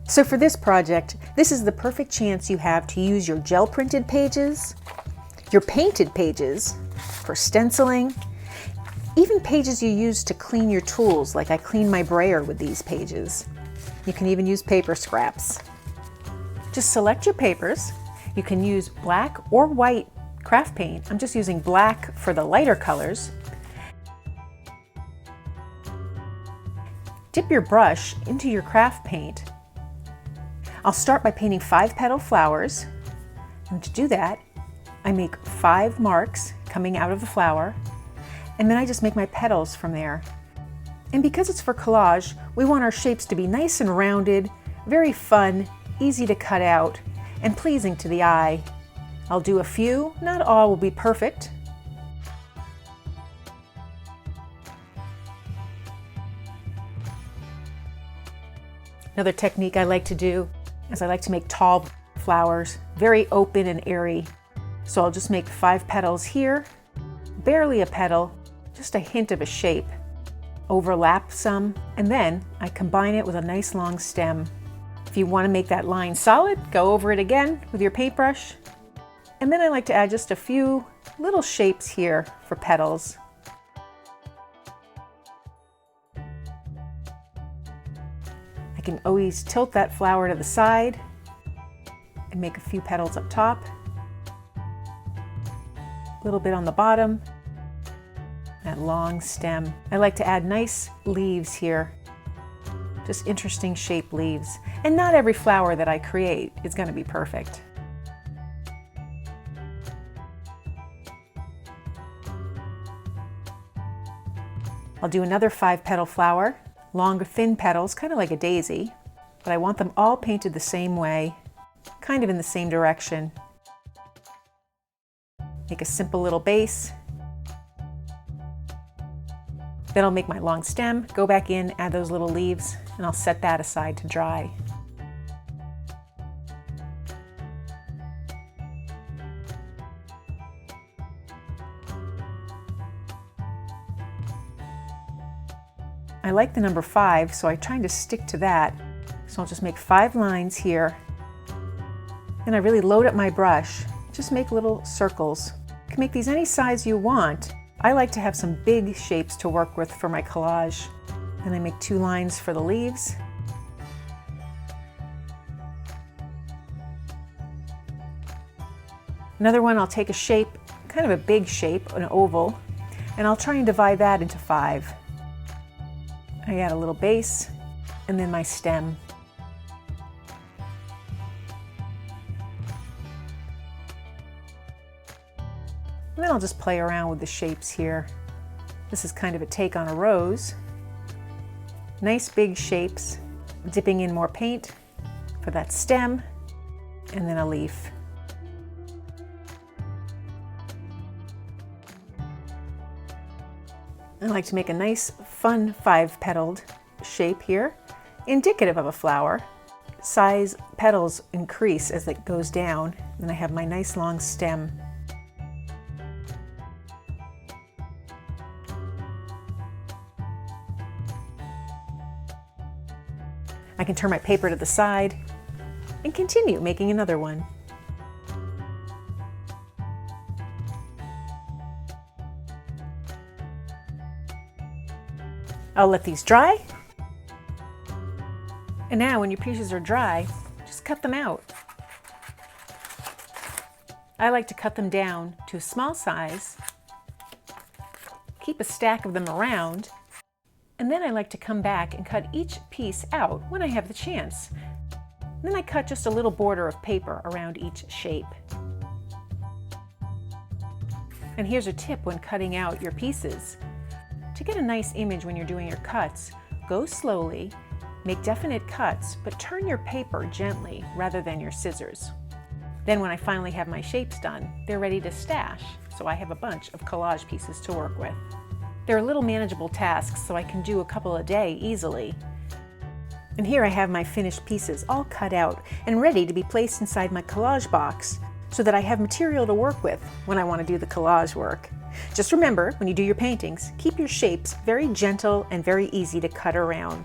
So for this project, this is the perfect chance you have to use your gel printed pages, your painted pages for stenciling, even pages you use to clean your tools, like I clean my brayer with these pages. You can even use paper scraps. Just select your papers. You can use black or white craft paint. I'm just using black for the lighter colors. Dip your brush into your craft paint. I'll start by painting 5-petal flowers, and to do that, I make 5 marks coming out of the flower, and then I just make my petals from there. And because it's for collage, we want our shapes to be nice and rounded, very fun, easy to cut out, and pleasing to the eye. I'll do a few, not all will be perfect. Another technique I like to do is I like to make tall flowers, very open and airy. So I'll just make 5 petals here, barely a petal, just a hint of a shape, overlap some, and then I combine it with a nice long stem. If you want to make that line solid, go over it again with your paintbrush. And then I like to add just a few little shapes here for petals. I can always tilt that flower to the side and make a few petals up top, a little bit on the bottom, that long stem. I like to add nice leaves here, just interesting shaped leaves. And not every flower that I create is going to be perfect. I'll do another 5-petal flower, longer thin petals, kind of like a daisy, but I want them all painted the same way, kind of in the same direction. Make a simple little base. Then I'll make my long stem, go back in, add those little leaves, and I'll set that aside to dry. I like the number 5, so I'm trying to stick to that. So I'll just make 5 lines here. Then I really load up my brush. Just make little circles. You can make these any size you want. I like to have some big shapes to work with for my collage. Then I make 2 lines for the leaves. Another one, I'll take a shape, kind of a big shape, an oval, and I'll try and divide that into 5. I add a little base, and then my stem. And then I'll just play around with the shapes here. This is kind of a take on a rose. Nice big shapes, dipping in more paint for that stem, and then a leaf. I like to make a nice, fun 5-petaled shape here, indicative of a flower. Size petals increase as it goes down, and I have my nice long stem. I can turn my paper to the side and continue making another one. I'll let these dry. And now when your pieces are dry, just cut them out. I like to cut them down to a small size, keep a stack of them around, and then I like to come back and cut each piece out when I have the chance. Then I cut just a little border of paper around each shape. And here's a tip when cutting out your pieces. To get a nice image when you're doing your cuts, go slowly, make definite cuts, but turn your paper gently rather than your scissors. Then when I finally have my shapes done, they're ready to stash, so I have a bunch of collage pieces to work with. They're little manageable tasks, so I can do a couple a day easily. And here I have my finished pieces all cut out and ready to be placed inside my collage box so that I have material to work with when I want to do the collage work. Just remember, when you do your paintings, keep your shapes very gentle and very easy to cut around.